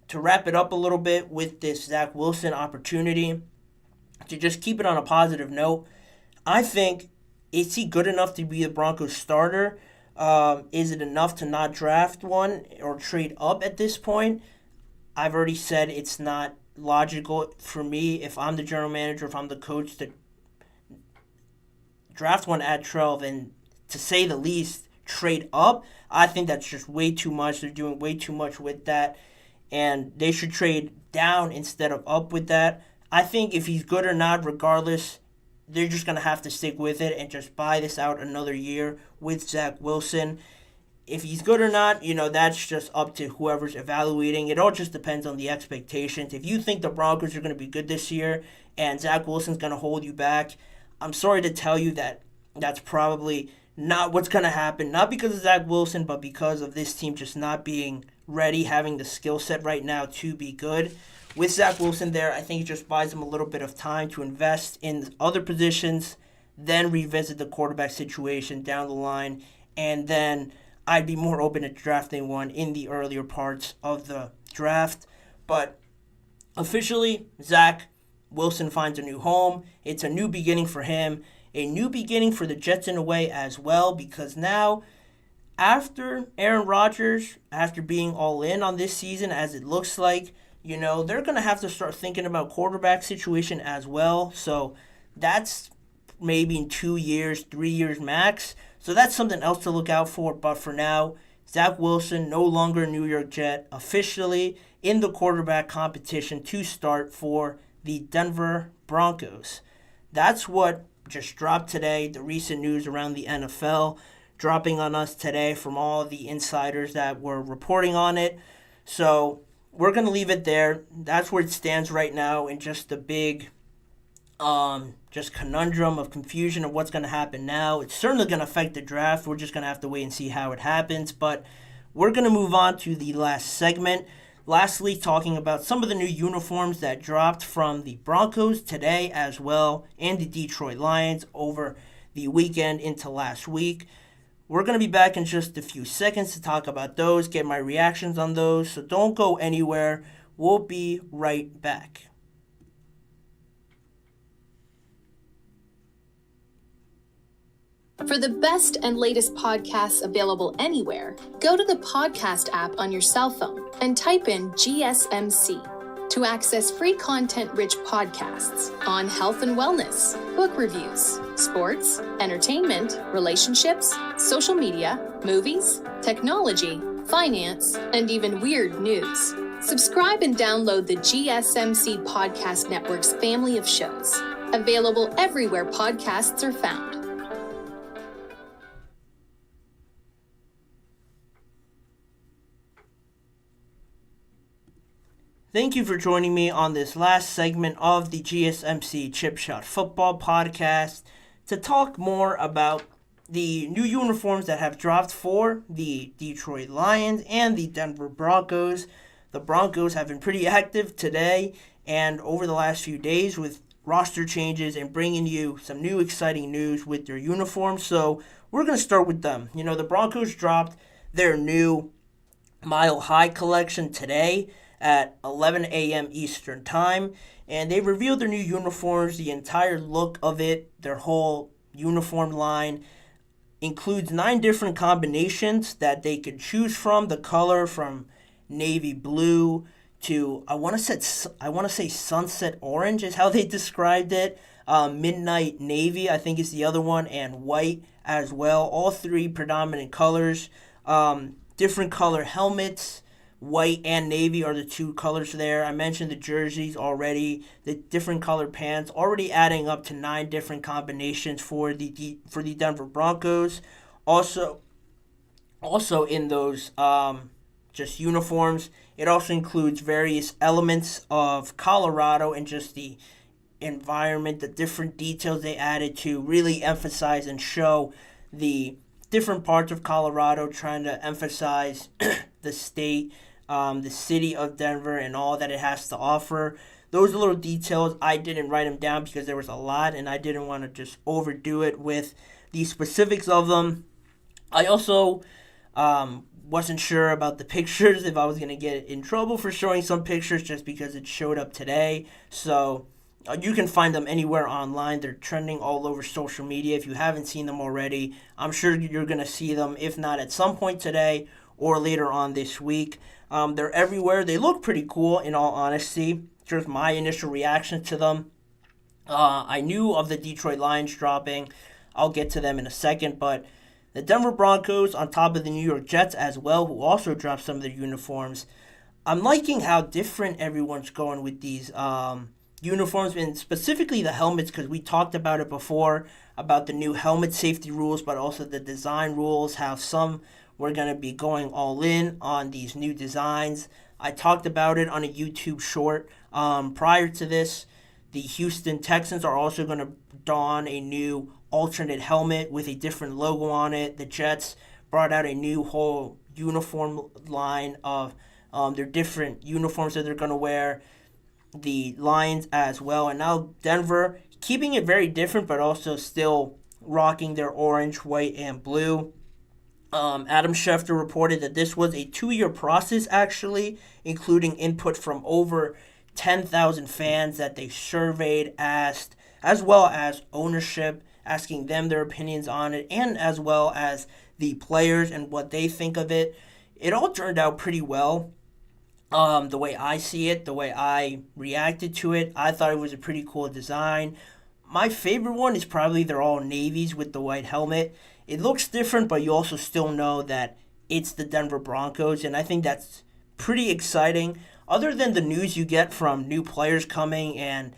to wrap it up a little bit with this Zach Wilson opportunity, to just keep it on a positive note, I think, is he good enough to be the Broncos starter? Is it enough to not draft one or trade up at this point? I've already said it's not logical for me, if I'm the general manager, if I'm the coach, to draft one at 12 and, to say the least, trade up. I think that's just way too much. They're doing way too much with that, and they should trade down instead of up with that. I think if he's good or not, regardless, they're just going to have to stick with it and just buy this out another year with Zach Wilson. If he's good or not, that's just up to whoever's evaluating. It all just depends on the expectations. If you think the Broncos are going to be good this year and Zach Wilson's going to hold you back, I'm sorry to tell you that that's probably not what's going to happen. Not because of Zach Wilson, but because of this team just not being ready, having the skill set right now to be good. With Zach Wilson there, I think it just buys them a little bit of time to invest in other positions, then revisit the quarterback situation down the line, and then I'd be more open to drafting one in the earlier parts of the draft. But officially, Zach Wilson finds a new home. It's a new beginning for him, a new beginning for the Jets in a way as well, because now, after Aaron Rodgers, after being all in on this season, as it looks like, they're going to have to start thinking about quarterback situation as well. So that's maybe in 2 years, 3 years max. So that's something else to look out for. But for now, Zach Wilson, no longer a New York Jet, officially in the quarterback competition to start for the Denver Broncos. That's what just dropped today, the recent news around the NFL dropping on us today from all the insiders that were reporting on it. So we're going to leave it there. That's where it stands right now, in just the big just conundrum of confusion of what's going to happen now. It's certainly going to affect the draft. We're just going to have to wait and see how it happens. But we're going to move on to the last segment. Lastly, talking about some of the new uniforms that dropped from the Broncos today as well, and the Detroit Lions over the weekend into last week. We're going to be back in just a few seconds to talk about those, get my reactions on those, so don't go anywhere. We'll be right back. For the best and latest podcasts available anywhere, go to the podcast app on your cell phone and type in GSMC to access free content-rich podcasts on health and wellness, book reviews, sports, entertainment, relationships, social media, movies, technology, finance, and even weird news. Subscribe and download the GSMC Podcast Network's family of shows, available everywhere podcasts are found. Thank you for joining me on this last segment of the GSMC Chip Shot Football Podcast to talk more about the new uniforms that have dropped for the Detroit Lions and the Denver Broncos. The Broncos have been pretty active today and over the last few days with roster changes and bringing you some new exciting news with their uniforms. So we're going to start with them. The Broncos dropped their new Mile High collection today at 11 a.m. Eastern Time, and they revealed their new uniforms. The entire look of it, their whole uniform line, includes 9 different combinations that they could choose from. The color from navy blue to I want to say sunset orange is how they described it. Midnight navy, I think, is the other one, and white as well. All 3 predominant colors. Different color helmets. White and navy are the 2 colors there. I mentioned the jerseys already, the different color pants, already adding up to 9 different combinations for the Denver Broncos. Also in those just uniforms, it also includes various elements of Colorado and just the environment, the different details they added to really emphasize and show the different parts of Colorado, trying to emphasize the state, the city of Denver, and all that it has to offer. Those little details, I didn't write them down because there was a lot, and I didn't want to just overdo it with the specifics of them. I also wasn't sure about the pictures, if I was going to get in trouble for showing some pictures just because it showed up today. So you can find them anywhere online. They're trending all over social media. If you haven't seen them already, I'm sure you're going to see them, if not at some point today or later on this week. They're everywhere. They look pretty cool, in all honesty. Just my initial reaction to them. I knew of the Detroit Lions dropping. I'll get to them in a second, but the Denver Broncos on top of the New York Jets as well, who also dropped some of their uniforms. I'm liking how different everyone's going with these uniforms, and specifically the helmets, because we talked about it before, about the new helmet safety rules, but also the design rules, how some were going to be going all in on these new designs. I talked about it on a YouTube short prior to this. The Houston Texans are also going to don a new alternate helmet with a different logo on it. The Jets brought out a new whole uniform line of their different uniforms that they're going to wear. The Lions as well. And now Denver, keeping it very different, but also still rocking their orange, white, and blue. Adam Schefter reported that this was a 2-year process, actually, including input from over 10,000 fans that they surveyed, asked, as well as ownership, asking them their opinions on it, and as well as the players and what they think of it. It all turned out pretty well. The way I see it, the way I reacted to it, I thought it was a pretty cool design. My favorite one is probably they're all navies with the white helmet. It looks different, but you also still know that it's the Denver Broncos, and I think that's pretty exciting. Other than the news you get from new players coming and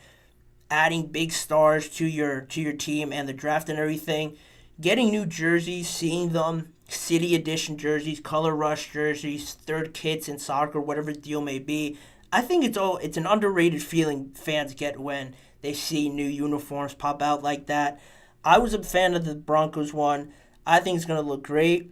adding big stars to your team and the draft and everything, getting new jerseys, seeing them, city edition jerseys, color rush jerseys, third kits in soccer, whatever the deal may be, I think it's an underrated feeling fans get when they see new uniforms pop out like that. I was a fan of the Broncos one. I think it's going to look great.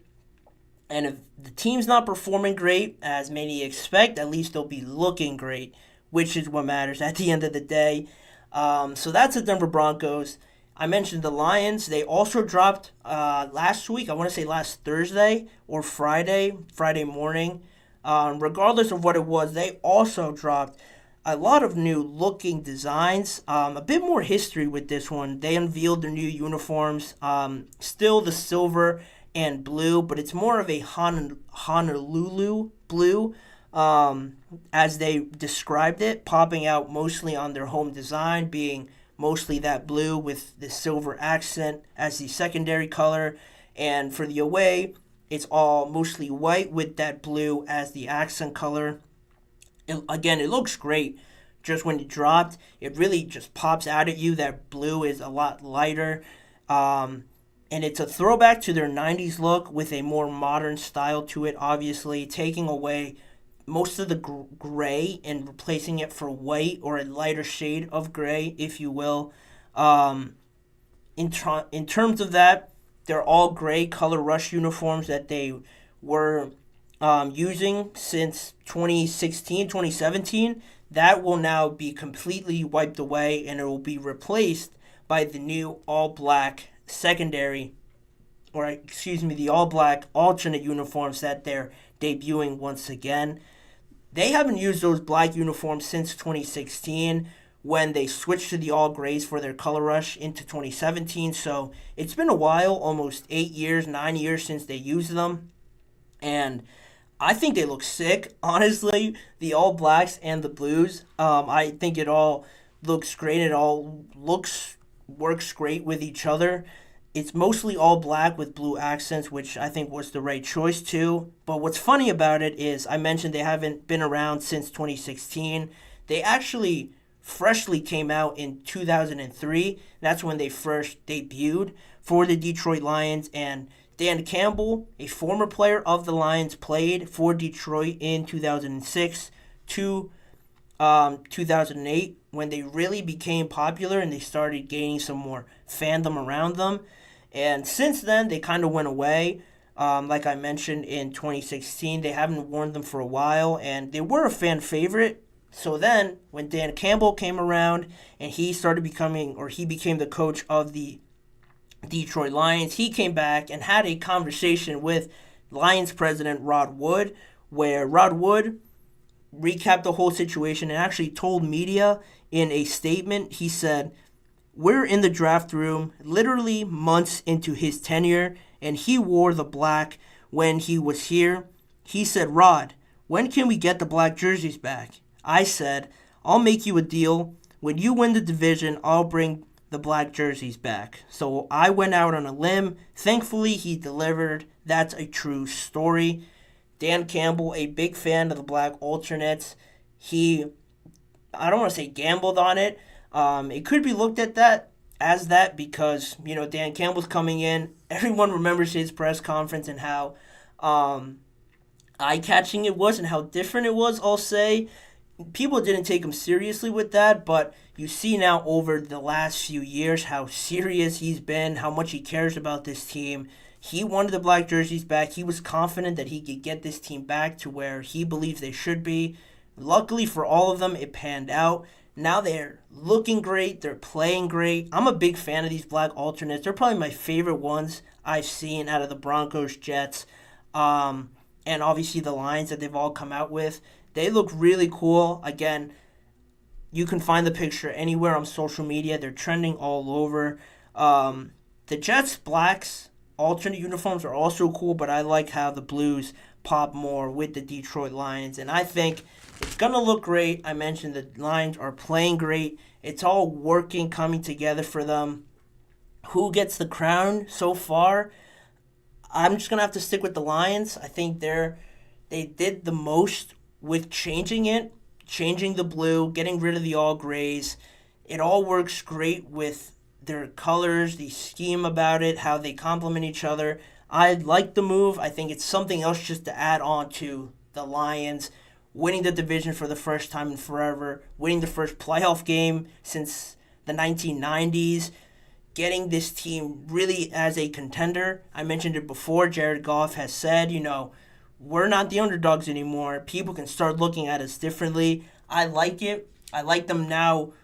And if the team's not performing great, as many expect, at least they'll be looking great, which is what matters at the end of the day. So that's the Denver Broncos. I mentioned the Lions. They also dropped last week, I want to say last Thursday or Friday morning. Regardless of what it was, they also dropped a lot of new looking designs. A bit more history with this one. They unveiled their new uniforms. Still the silver and blue, but it's more of a Honolulu blue, as they described it, popping out mostly on their home design, being mostly that blue with the silver accent as the secondary color. And for the away, it's all mostly white with that blue as the accent color. Again, it looks great. Just when it dropped, it really just pops out at you. That blue is a lot lighter. And it's a throwback to their 90s look with a more modern style to it, obviously, taking away most of the gray and replacing it for white or a lighter shade of gray, if you will. In terms of that, they're all gray color rush uniforms that they were using since 2016, 2017. That will now be completely wiped away, and it will be replaced by the new all-black secondary, the all-black alternate uniforms that they're debuting once again. They haven't used those black uniforms since 2016 when they switched to the all grays for their color rush into 2017. So it's been a while, almost 9 years since they used them. And I think they look sick, honestly, the all blacks and the blues. I think it all looks great. It all works great with each other. It's mostly all black with blue accents, which I think was the right choice too. But what's funny about it is I mentioned they haven't been around since 2016. They actually freshly came out in 2003. That's when they first debuted for the Detroit Lions. And Dan Campbell, a former player of the Lions, played for Detroit in 2006 to 2008 when they really became popular and they started gaining some more fandom around them. And since then, they kind of went away. Like I mentioned in 2016, they haven't worn them for a while, and they were a fan favorite. So then, when Dan Campbell came around and he became the coach of the Detroit Lions, he came back and had a conversation with Lions president Rod Wood, where Rod Wood recapped the whole situation and actually told media in a statement. He said, "We're in the draft room literally months into his tenure, and he wore the black when he was here. He said, 'Rod, when can we get the black jerseys back?' I said, 'I'll make you a deal. When you win the division, I'll bring the black jerseys back.' So I went out on a limb. Thankfully, he delivered. That's a true story." Dan Campbell, a big fan of the black alternates. I don't want to say gambled on it. It could be looked at as that because, Dan Campbell's coming in. Everyone remembers his press conference and how eye-catching it was and how different it was, I'll say. People didn't take him seriously with that, but you see now over the last few years how serious he's been, how much he cares about this team. He wanted the black jerseys back. He was confident that he could get this team back to where he believes they should be. Luckily for all of them, it panned out. Now they're looking great. They're playing great. I'm a big fan of these black alternates. They're probably my favorite ones I've seen out of the Broncos, Jets, and obviously the Lions that they've all come out with. They look really cool. Again, you can find the picture anywhere on social media. They're trending all over. The Jets' blacks alternate uniforms are also cool, but I like how the blues pop more with the Detroit Lions, and I think it's going to look great. I mentioned the Lions are playing great. It's all working, coming together for them. Who gets the crown so far? I'm just going to have to stick with the Lions. I think they did the most with changing it, changing the blue, getting rid of the all grays. It all works great with their colors, the scheme about it, how they complement each other. I like the move. I think it's something else just to add on to the Lions winning the division for the first time in forever, winning the first playoff game since the 1990s, getting this team really as a contender. I mentioned it before. Jared Goff has said, we're not the underdogs anymore. People can start looking at us differently. I like it. I like them now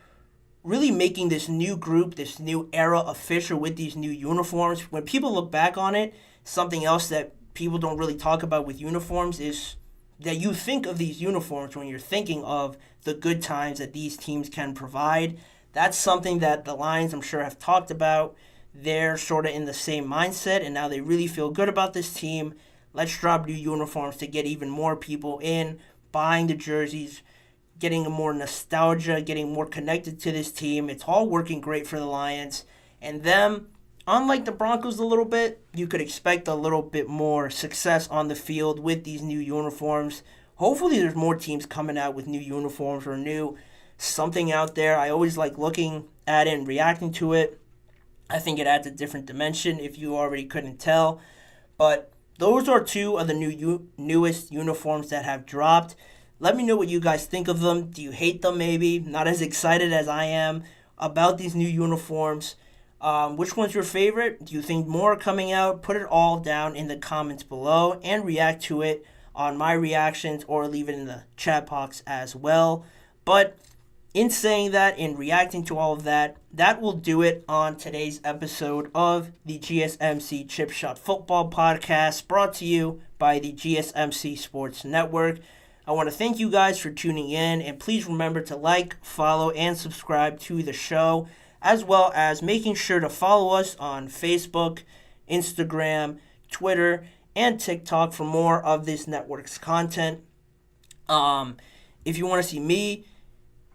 really making this new group, this new era official with these new uniforms. When people look back on it, something else that people don't really talk about with uniforms is that you think of these uniforms when you're thinking of the good times that these teams can provide. That's something that the Lions, I'm sure, have talked about. They're sort of in the same mindset, and now they really feel good about this team. Let's drop new uniforms to get even more people in, buying the jerseys, getting more nostalgia, getting more connected to this team. It's all working great for the Lions. And them, unlike the Broncos a little bit, you could expect a little bit more success on the field with these new uniforms. Hopefully there's more teams coming out with new uniforms or new something out there. I always like looking at it and reacting to it. I think it adds a different dimension if you already couldn't tell. But those are two of the newest uniforms that have dropped. Let me know what you guys think of them. Do you hate them maybe? Not as excited as I am about these new uniforms. Which one's your favorite? Do you think more are coming out? Put it all down in the comments below and react to it on my reactions or leave it in the chat box as well. But in saying that, in reacting to all of that, that will do it on today's episode of the GSMC Chip Shot Football Podcast, brought to you by the GSMC Sports Network. I want to thank you guys for tuning in, and please remember to like, follow, and subscribe to the show, as well as making sure to follow us on Facebook, Instagram, Twitter, and TikTok for more of this network's content. If you want to see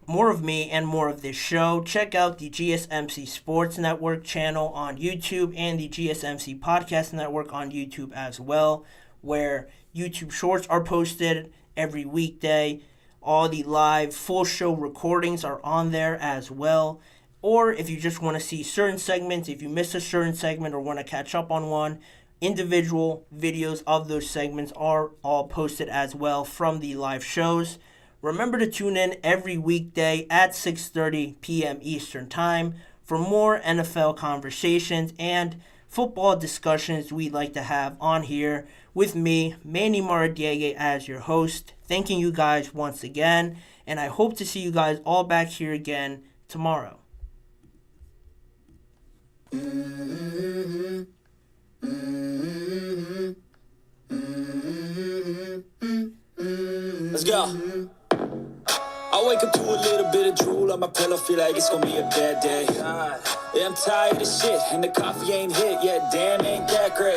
more of me and more of this show, check out the GSMC Sports Network channel on YouTube and the GSMC Podcast Network on YouTube as well, where YouTube Shorts are posted every weekday. All the live full show recordings are on there as well. Or if you just want to see certain segments, if you missed a certain segment or want to catch up on one, individual videos of those segments are all posted as well from the live shows. Remember to tune in every weekday at 6:30 p.m. Eastern Time for more NFL conversations and football discussions we'd like to have on here with me, Manny Maradiaga, as your host. Thanking you guys once again, and I hope to see you guys all back here again tomorrow. Mm-hmm. Mm-hmm. Mm-hmm. Yeah. I wake up to a little bit of drool on my pillow, feel like it's gonna be a bad day. Yeah, I'm tired of shit, and the coffee ain't hit yet, damn, ain't that great.